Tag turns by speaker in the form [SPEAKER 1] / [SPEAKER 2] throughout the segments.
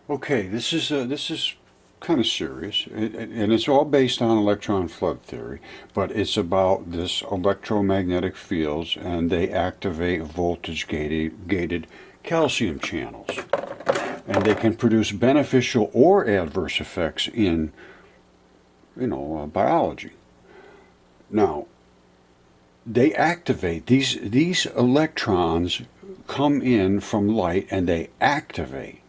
[SPEAKER 1] Okay, this is kind of serious, and it's all based on electron flood theory, but it's about this electromagnetic fields, and they activate voltage gated calcium channels, and they can produce beneficial or adverse effects in biology. Now, they activate these electrons come in from light and they activate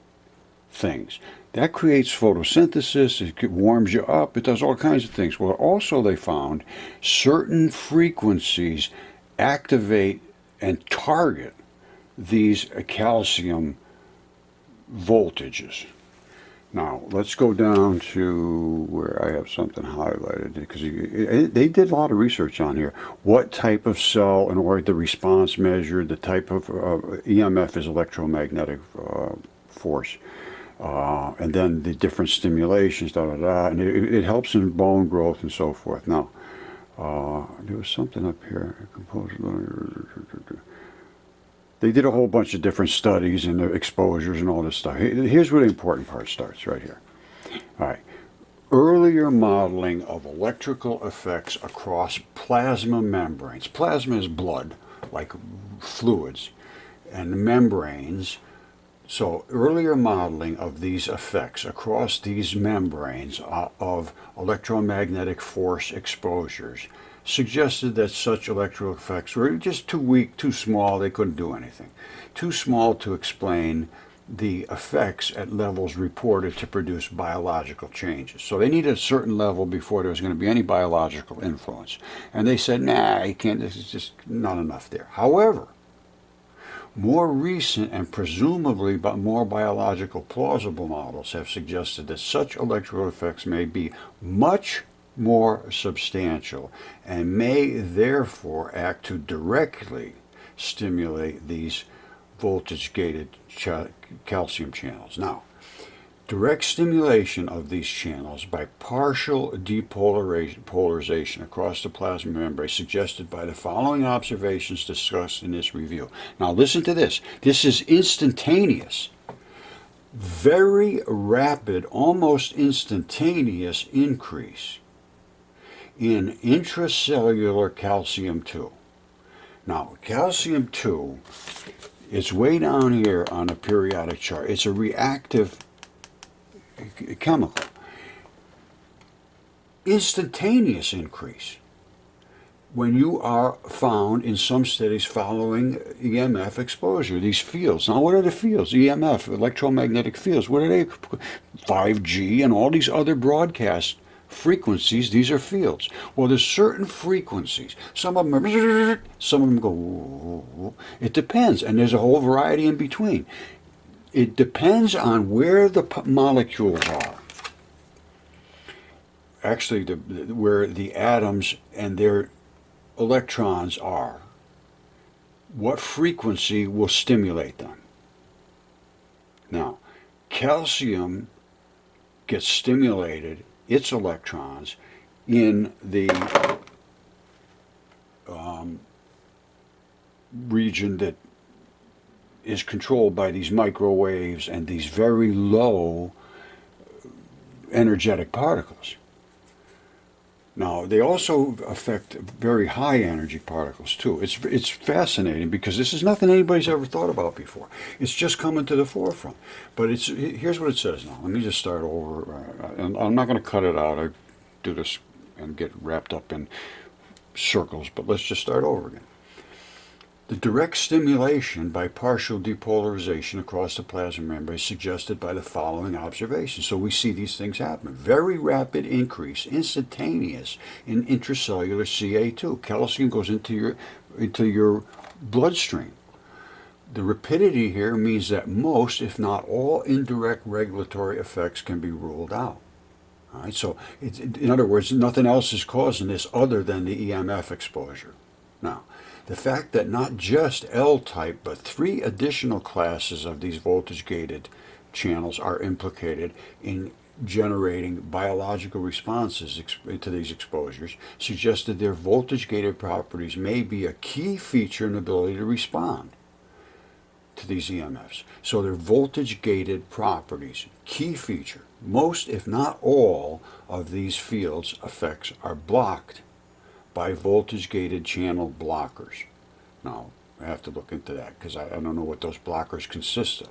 [SPEAKER 1] things. That creates photosynthesis, it warms you up, it does all kinds of things. Well, also they found certain frequencies activate and target these calcium voltages. Now, let's go down to where I have something highlighted because they did a lot of research on here. What type of cell, and or the response measured, the type of EMF is electromagnetic force. And then the different stimulations, and it helps in bone growth and so forth. Now, there was something up here. They did a whole bunch of different studies and exposures and all this stuff. Here's where the important part starts, right here. All right. Earlier modeling of electrical effects across plasma membranes. Plasma is blood, like fluids, and membranes. So earlier modeling of these effects across these membranes of electromagnetic force exposures suggested that such electrical effects were just too weak, too small, they couldn't do anything. Too small to explain the effects at levels reported to produce biological changes. So they needed a certain level before there was going to be any biological influence. And they said, nah, you can't, this is just not enough there. However, more recent and presumably but more biological plausible models have suggested that such electrical effects may be much more substantial and may therefore act to directly stimulate these voltage-gated calcium channels. Now, direct stimulation of these channels by partial depolarization across the plasma membrane suggested by the following observations discussed in this review. Now listen to this. This is instantaneous. Very rapid, almost instantaneous increase in intracellular calcium 2. Now, calcium 2 is way down here on a periodic chart. It's a reactive chemical. Instantaneous increase when you are found in some studies following EMF exposure, these fields. Now, what are the fields? EMF, electromagnetic fields. What are they? 5G and all these other broadcast frequencies, these are fields. Well, there's certain frequencies. Some of them are, some of them go, it depends, and there's a whole variety in between. It depends on where the molecules are. Actually, where the atoms and their electrons are. What frequency will stimulate them? Now, calcium gets stimulated, its electrons, in the region that is controlled by these microwaves and these very low energetic particles. Now, they also affect very high energy particles too. It's fascinating because this is nothing anybody's ever thought about before. It's just coming to the forefront. But here's what it says now. Let me just start over. And I'm not going to cut it out. I do this and get wrapped up in circles, but let's just start over again. The direct stimulation by partial depolarization across the plasma membrane is suggested by the following observations. So we see these things happen. Very rapid increase, instantaneous, in intracellular Ca2. Calcium goes into your bloodstream. The rapidity here means that most, if not all, indirect regulatory effects can be ruled out. All right, so in other words, nothing else is causing this other than the EMF exposure. Now, the fact that not just L-type, but 3 additional classes of these voltage-gated channels are implicated in generating biological responses to these exposures suggested their voltage-gated properties may be a key feature in the ability to respond to these EMFs. So they're voltage-gated properties. Key feature, most if not all of these fields effects are blocked by voltage-gated channel blockers. Now, I have to look into that because I don't know what those blockers consist of.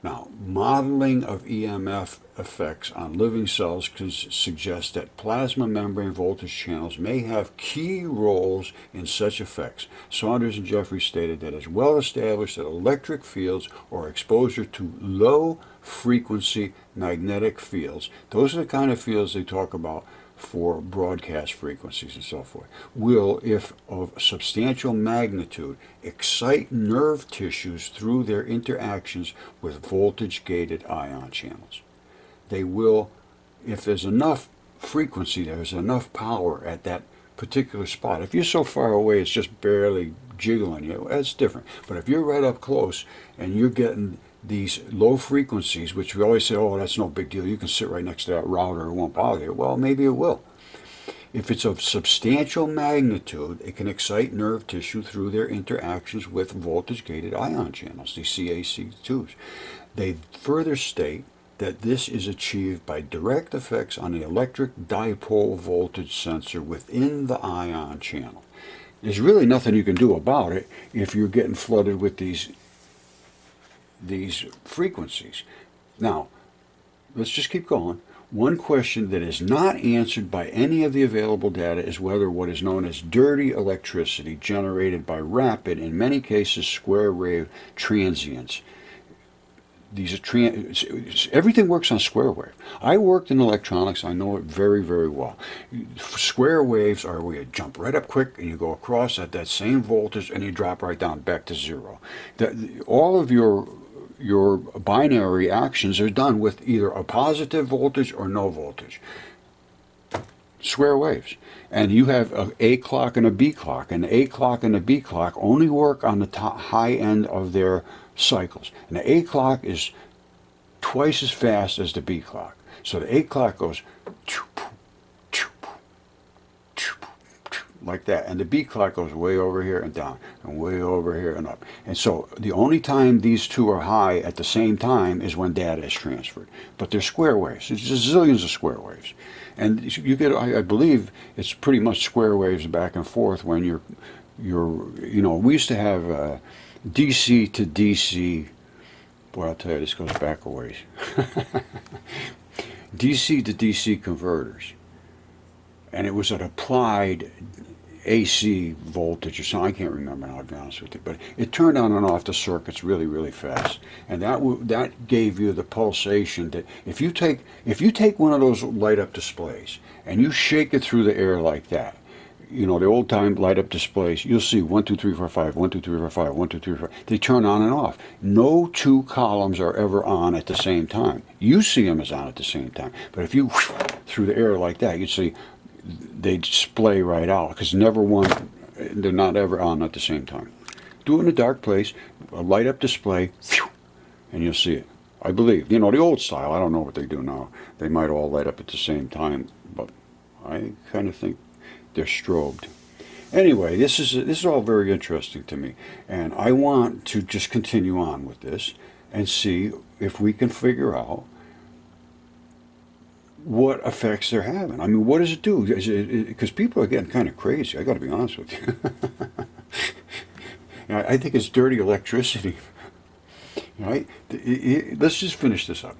[SPEAKER 1] Now, modeling of EMF effects on living cells can suggest that plasma membrane voltage channels may have key roles in such effects. Saunders and Jeffries stated that it's well established that electric fields or exposure to low-frequency magnetic fields, those are the kind of fields they talk about for broadcast frequencies and so forth, will, if of substantial magnitude, excite nerve tissues through their interactions with voltage-gated ion channels. They will, if there's enough frequency, there's enough power at that particular spot. If you're so far away it's just barely jiggling you, that's different. But if you're right up close and you're getting these low frequencies, which we always say, oh, that's no big deal, you can sit right next to that router, it won't bother you. Well, maybe it will. If it's of substantial magnitude, it can excite nerve tissue through their interactions with voltage-gated ion channels, these CAC2s. They further state that this is achieved by direct effects on the electric dipole voltage sensor within the ion channel. There's really nothing you can do about it if you're getting flooded with these frequencies. Now, let's just keep going. One question that is not answered by any of the available data is whether what is known as dirty electricity generated by rapid, in many cases square wave transients. These are everything works on square wave. I worked in electronics, I know it very, very well. Square waves are where you jump right up quick and you go across at that same voltage and you drop right down back to zero. All of your binary actions are done with either a positive voltage or no voltage. Square waves. And you have an A clock and a B clock, and the A clock and the B clock only work on the high end of their cycles. And the A clock is twice as fast as the B clock. So the A clock goes like that, and the B clock goes way over here and down, and way over here and up. And so the only time these two are high at the same time is when data is transferred. But they're square waves. There's just zillions of square waves. And you get, I believe, it's pretty much square waves back and forth when you're we used to have DC to DC. Boy, I'll tell you, this goes back a ways. DC to DC converters. And it was an applied AC voltage or something. I can't remember now, I'll be honest with you. But it turned on and off the circuits really, really fast. And that gave you the pulsation that if you take one of those light up displays and you shake it through the air like that, the old time light up displays, you'll see 1, 2, 3, 4, 5, 1, 2, 3, 4, 5, 1, 2, 3, 4. They turn on and off. No two columns are ever on at the same time. You see them as on at the same time. But if you through the air like that, you'd see they splay right out, because they're not ever on at the same time. Do it in a dark place, a light up display, and you'll see it. I believe, the old style, I don't know what they do now. They might all light up at the same time, but I kind of think they're strobed. Anyway, this is all very interesting to me, and I want to just continue on with this and see if we can figure out what effects they're having. I mean, what does it do? Because people are getting kind of crazy. I got to be honest with you. I think it's dirty electricity. Right? Let's just finish this up.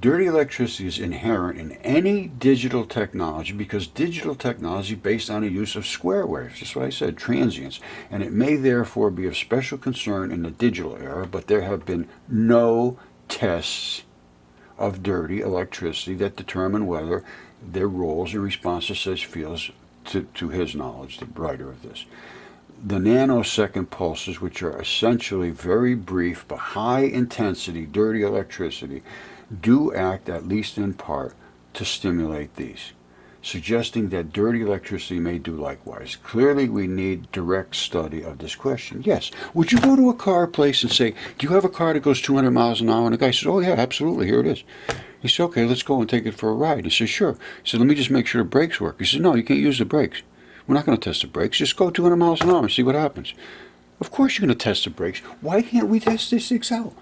[SPEAKER 1] Dirty electricity is inherent in any digital technology because digital technology is based on the use of square waves. That's what I said, transients. And it may therefore be of special concern in the digital era, but there have been no tests of dirty electricity that determine whether their roles in response to such fields, to his knowledge, the writer of this. The nanosecond pulses, which are essentially very brief but high intensity dirty electricity, do act, at least in part, to stimulate these, suggesting that dirty electricity may do likewise. Clearly, we need direct study of this question. Yes. Would you go to a car place and say, do you have a car that goes 200 miles an hour? And the guy says, oh, yeah, absolutely, here it is. He said, okay, let's go and take it for a ride. He says, sure. He said, let me just make sure the brakes work. He said, no, you can't use the brakes. We're not going to test the brakes. Just go 200 miles an hour and see what happens. Of course you're going to test the brakes. Why can't we test these things out?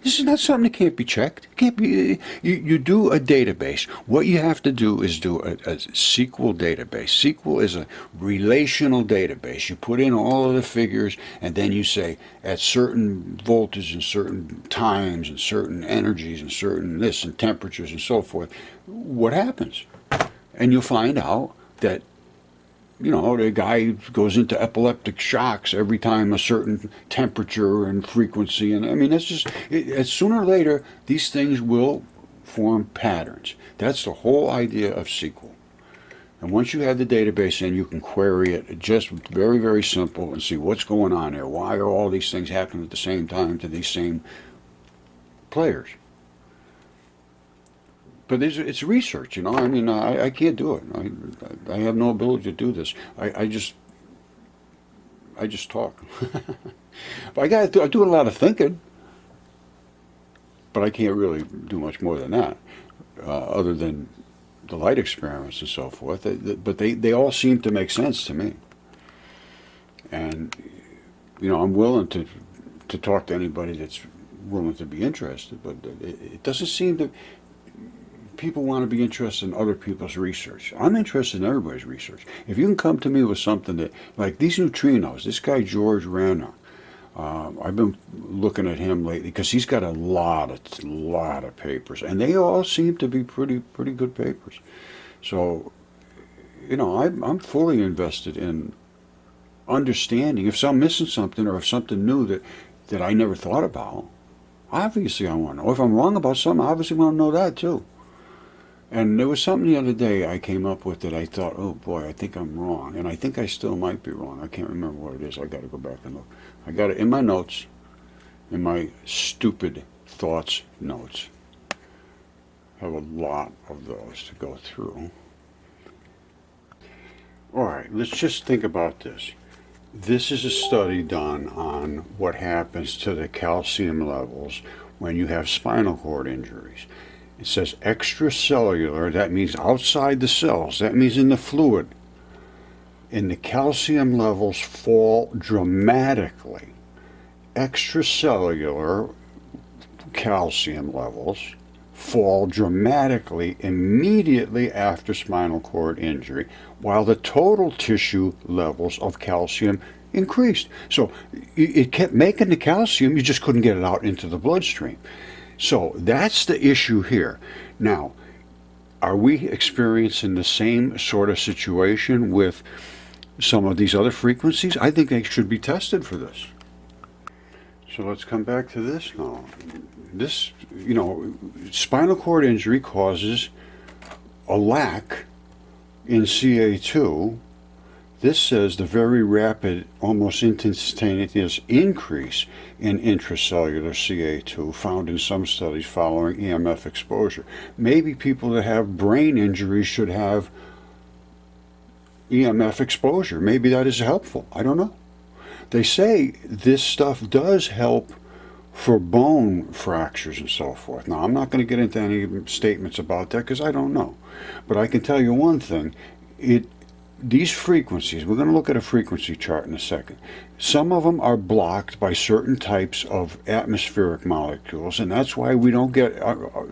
[SPEAKER 1] This is not something that can't be checked. It can't be. You do a database. What you have to do is do a SQL database. SQL is a relational database. You put in all of the figures, and then you say at certain voltage and certain times and certain energies and certain this and temperatures and so forth, what happens? And you'll find out that, you know, the guy goes into epileptic shocks every time a certain temperature and frequency. And I mean, that's just, sooner or later, these things will form patterns. That's the whole idea of SQL. And once you have the database in, you can query it just very, very simple and see what's going on there. Why are all these things happening at the same time to these same players? But it's research, you know. I mean, I can't do it. I have no ability to do this. I just talk. But I do a lot of thinking. But I can't really do much more than that, other than the light experiments and so forth. But they all seem to make sense to me. And, you know, I'm willing to talk to anybody that's willing to be interested. But it doesn't seem to... People want to be interested in other people's research. I'm interested in everybody's research. If you can come to me with something that, like these neutrinos, this guy George Rana, I've been looking at him lately because he's got a lot of papers, and they all seem to be pretty good papers. So, you know, I'm fully invested in understanding. If I'm missing something or if something new that I never thought about, obviously I want to know. If I'm wrong about something, I obviously want to know that too. And there was something the other day I came up with that I thought, oh boy, I think I'm wrong. And I think I still might be wrong. I can't remember what it is. I got to go back and look. I got it in my notes, in my stupid thoughts notes. I have a lot of those to go through. All right, let's just think about this. This is a study done on what happens to the calcium levels when you have spinal cord injuries. It says extracellular, that means outside the cells, that means in the fluid. And the calcium levels fall dramatically. Extracellular calcium levels fall dramatically immediately after spinal cord injury, while the total tissue levels of calcium increased. So it kept making the calcium, you just couldn't get it out into the bloodstream. So that's the issue here. Now, are we experiencing the same sort of situation with some of these other frequencies? I think they should be tested for this. So let's come back to this now. This, you know, spinal cord injury causes a lack in CA2. This says the very rapid, almost instantaneous increase in intracellular CA2 found in some studies following EMF exposure. Maybe people that have brain injuries should have EMF exposure. Maybe that is helpful. I don't know. They say this stuff does help for bone fractures and so forth. Now, I'm not going to get into any statements about that because I don't know. But I can tell you one thing. These frequencies, we're going to look at a frequency chart in a second. Some of them are blocked by certain types of atmospheric molecules, and that's why we don't get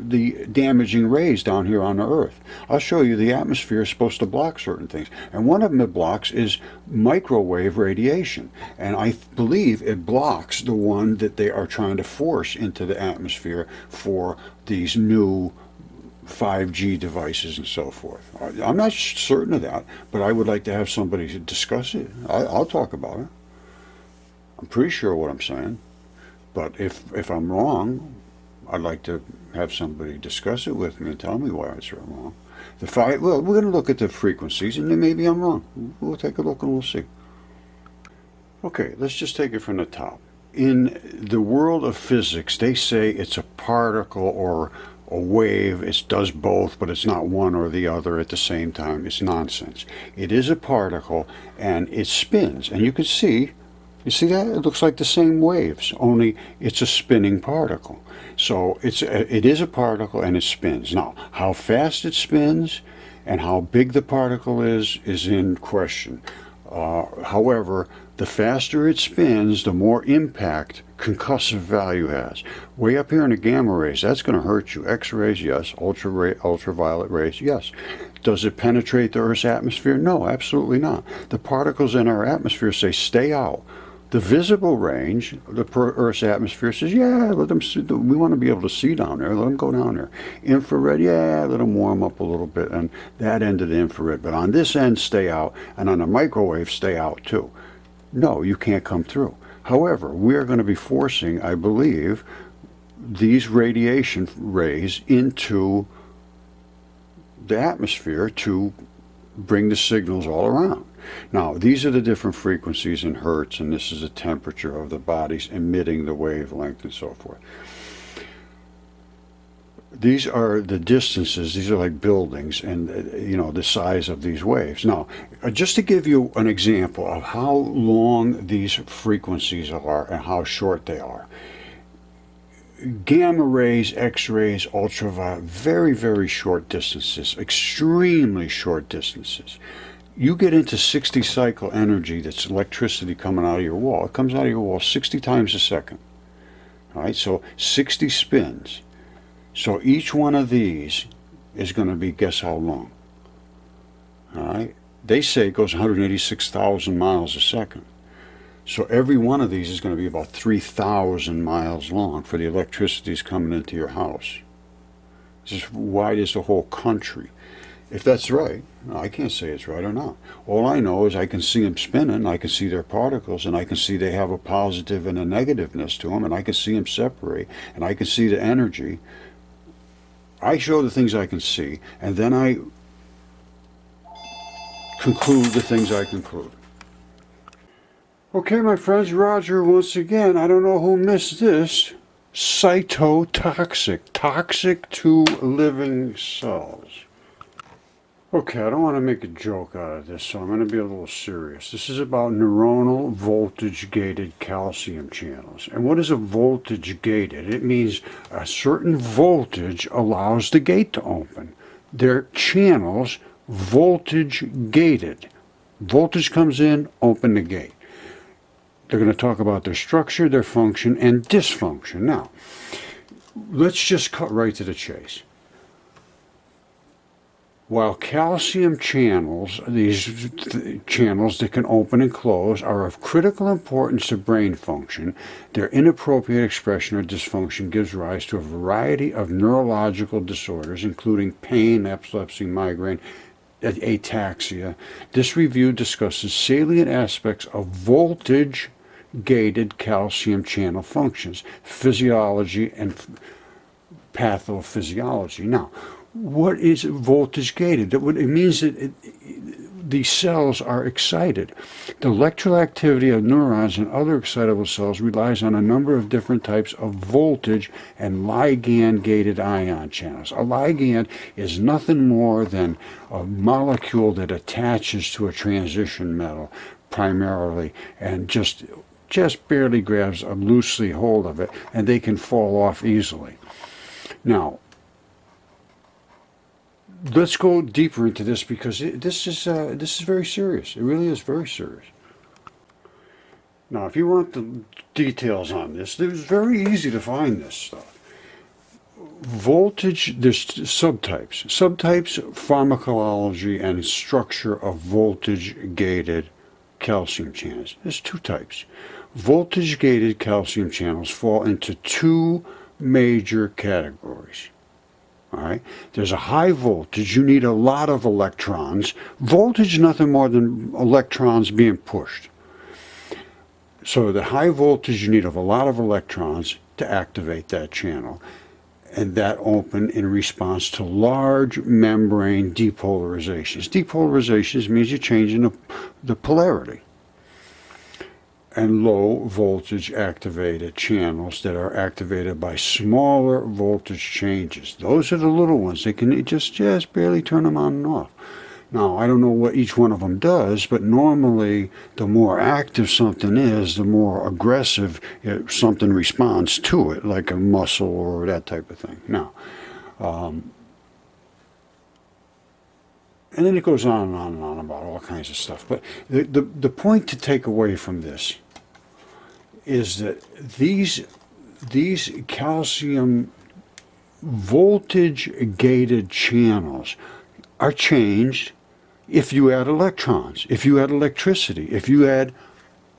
[SPEAKER 1] the damaging rays down here on the Earth. I'll show you the atmosphere is supposed to block certain things, and one of them it blocks is microwave radiation, and I believe it blocks the one that they are trying to force into the atmosphere for these new 5G devices and so forth. I'm not certain of that, but I would like to have somebody to discuss it. I'll talk about it. I'm pretty sure what I'm saying, but if I'm wrong, I'd like to have somebody discuss it with me and tell me why it's wrong. Well, we're going to look at the frequencies, and then maybe I'm wrong. We'll take a look and we'll see. Okay, let's just take it from the top. In the world of physics, they say it's a particle or a wave. It does both, but it's not one or the other at the same time. It's nonsense. It is a particle, and it spins. And you can see, you see that? It looks like the same waves, only it's a spinning particle. So it is a particle, and it spins. Now, how fast it spins and how big the particle is in question. However, The faster it spins, the more impact concussive value has. Way up here in the gamma rays, that's going to hurt you. X-rays, yes. Ultraviolet rays, yes. Does it penetrate the Earth's atmosphere? No, absolutely not. The particles in our atmosphere say stay out. The visible range, the Earth's atmosphere says, yeah, let them see, we want to be able to see down there, let them go down there. Infrared, yeah, let them warm up a little bit, and that end of the infrared. But on this end, stay out, and on the microwave, stay out too. No, you can't come through. However, we're going to be forcing, I believe, these radiation rays into the atmosphere to bring the signals all around. Now, these are the different frequencies in hertz, and this is the temperature of the bodies emitting the wavelength and so forth. These are the distances, these are like buildings, and the size of these waves. Now, just to give you an example of how long these frequencies are and how short they are. Gamma rays, X-rays, ultraviolet, very, very short distances, extremely short distances. You get into 60 cycle energy, that's electricity coming out of your wall. It comes out of your wall 60 times a second. All right, so 60 spins. So each one of these is going to be, guess how long? All right, they say it goes 186,000 miles a second. So every one of these is going to be about 3,000 miles long for the electricity that's coming into your house. It's as wide as the whole country. If that's right, I can't say it's right or not. All I know is I can see them spinning, I can see their particles, and I can see they have a positive and a negativeness to them, and I can see them separate, and I can see the energy. I show the things I can see, and then I conclude the things I conclude. Okay, my friends, Roger once again. I don't know who missed this. Cytotoxic, toxic to living cells. Okay, I don't want to make a joke out of this, so I'm going to be a little serious. This is about neuronal voltage-gated calcium channels. And what is a voltage-gated? It means a certain voltage allows the gate to open. They're channels voltage-gated. Voltage comes in, open the gate. They're going to talk about their structure, their function, and dysfunction. Now, let's just cut right to the chase. While calcium channels, these channels that can open and close, are of critical importance to brain function, their inappropriate expression or dysfunction gives rise to a variety of neurological disorders, including pain, epilepsy, migraine, ataxia. This review discusses salient aspects of voltage-gated calcium channel functions, physiology, and pathophysiology. Now, what is voltage gated? It means that these cells are excited. The electrical activity of neurons and other excitable cells relies on a number of different types of voltage and ligand-gated ion channels. A ligand is nothing more than a molecule that attaches to a transition metal primarily and just barely grabs a loosely hold of it, and they can fall off easily. Now, let's go deeper into this because this is very serious. It really is very serious. Now, if you want the details on this, it was very easy to find this stuff. Voltage, there's subtypes. Subtypes, pharmacology, and structure of voltage-gated calcium channels. There's two types. Voltage-gated calcium channels fall into two major categories. All right. There's a high voltage. You need a lot of electrons. Voltage, nothing more than electrons being pushed. So the high voltage, you need a lot of electrons to activate that channel. And that open in response to large membrane depolarizations. Depolarizations means you're changing the polarity. And low voltage activated channels that are activated by smaller voltage changes. Those are the little ones. They can just barely turn them on and off. Now, I don't know what each one of them does, but normally the more active something is, the more aggressive something responds to it, like a muscle or that type of thing. Now, And then it goes on and on and on about all kinds of stuff. But the point to take away from this is that these calcium voltage gated channels are changed if you add electrons, if you add electricity, if you add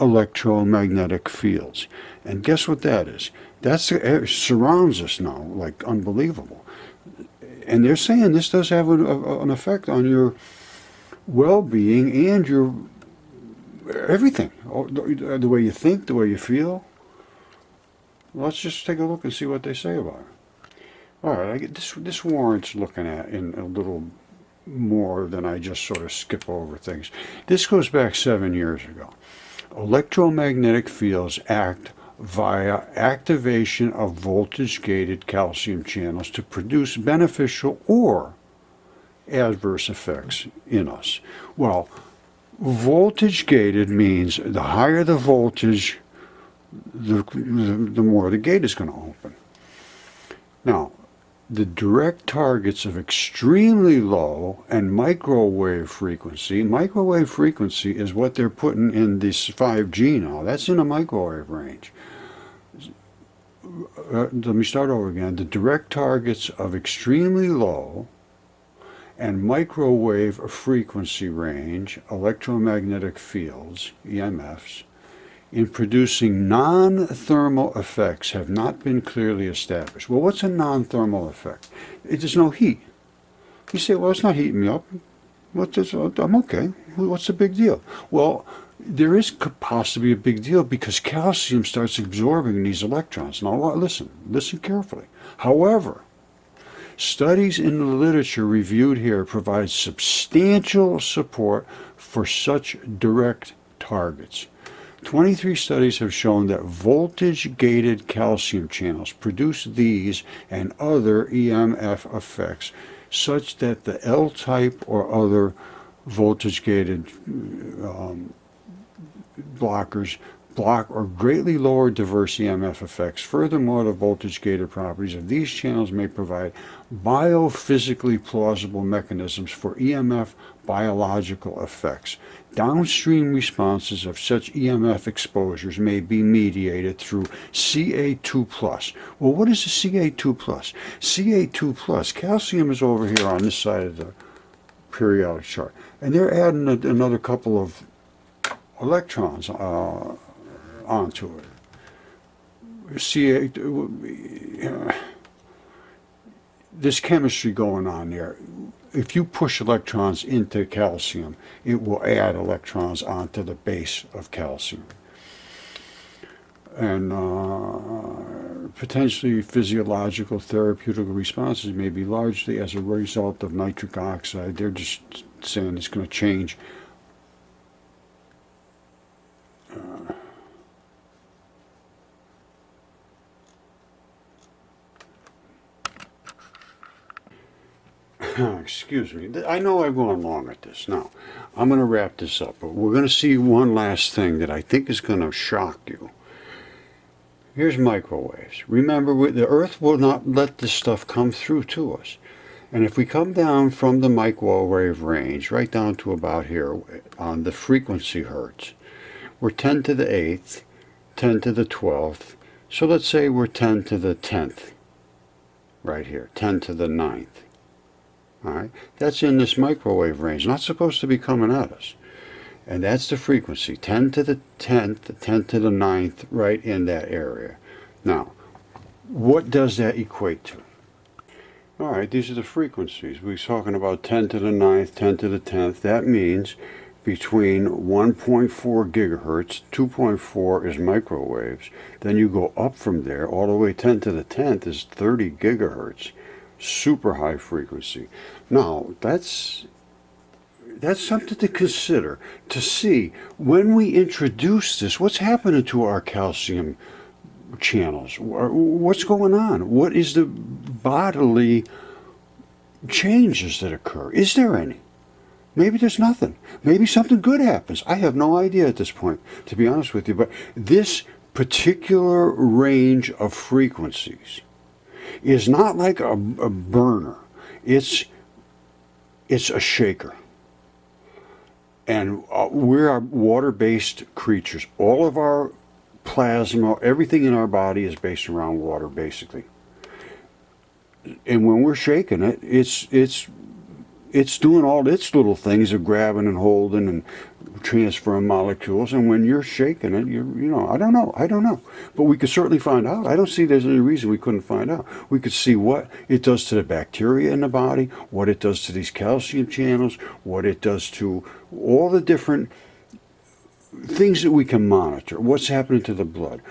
[SPEAKER 1] electromagnetic fields. And guess what that is? It surrounds us now like unbelievable. And they're saying this does have an effect on your well-being and your everything, the way you think, the way you feel. Let's just take a look and see what they say about it. All right, this warrants looking at in a little more than I just sort of skip over things. This goes back 7 years ago. Electromagnetic fields act via activation of voltage-gated calcium channels to produce beneficial or adverse effects in us. Well, voltage-gated means the higher the voltage, the more the gate is going to open. Now, the direct targets of extremely low and microwave frequency is what they're putting in this 5G now. That's in a microwave range. Let me start over again. The direct targets of extremely low and microwave frequency range electromagnetic fields, EMFs, in producing non-thermal effects have not been clearly established. Well, what's a non-thermal effect? There's no heat. You say, well, it's not heating me up. I'm okay. What's the big deal? Well, there is possibly a big deal because calcium starts absorbing these electrons. Now, listen carefully. However, studies in the literature reviewed here provide substantial support for such direct targets. 23 studies have shown that voltage-gated calcium channels produce these and other EMF effects such that the L-type or other voltage-gated blockers block or greatly lower diverse EMF effects. Furthermore, the voltage-gated properties of these channels may provide biophysically plausible mechanisms for EMF biological effects. Downstream responses of such EMF exposures may be mediated through Ca2+. Well, what is a Ca2+? Ca2+, calcium is over here on this side of the periodic chart, and they're adding another couple of electrons onto it. This chemistry going on there. If you push electrons into calcium, it will add electrons onto the base of calcium. And potentially physiological therapeutic responses may be largely as a result of nitric oxide. They're just saying it's going to change excuse me. I know I've gone long at this. Now, I'm going to wrap this up, but we're going to see one last thing that I think is going to shock you. Here's microwaves. Remember, the Earth will not let this stuff come through to us. And if we come down from the microwave range, right down to about here on the frequency hertz, we're 10 to the 8th, 10 to the 12th. So let's say we're 10 to the 10th, right here, 10 to the 9th. All right, that's in this microwave range, not supposed to be coming at us. And that's the frequency, 10 to the 10th, 10 to the 9th, right in that area. Now, what does that equate to? All right, these are the frequencies. We're talking about 10 to the 9th, 10 to the 10th. That means between 1.4 gigahertz, 2.4 is microwaves. Then you go up from there, all the way 10 to the 10th is 30 gigahertz. Super high frequency. Now, that's something to consider, to see when we introduce this, what's happening to our calcium channels? What's going on? What is the bodily changes that occur? Is there any? Maybe there's nothing. Maybe something good happens. I have no idea at this point, to be honest with you, but this particular range of frequencies is not like a burner. It's a shaker. And we are water-based creatures. All of our plasma, everything in our body is based around water, basically. And when we're shaking it, it's doing all its little things of grabbing and holding and transferring molecules. And when you're shaking it, I don't know. But we could certainly find out. I don't see there's any reason we couldn't find out. We could see what it does to the bacteria in the body, what it does to these calcium channels, what it does to all the different things that we can monitor. What's happening to the blood?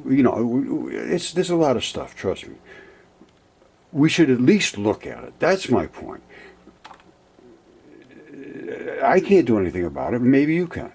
[SPEAKER 1] There's a lot of stuff, trust me. We should at least look at it. That's my point. I can't do anything about it. Maybe you can.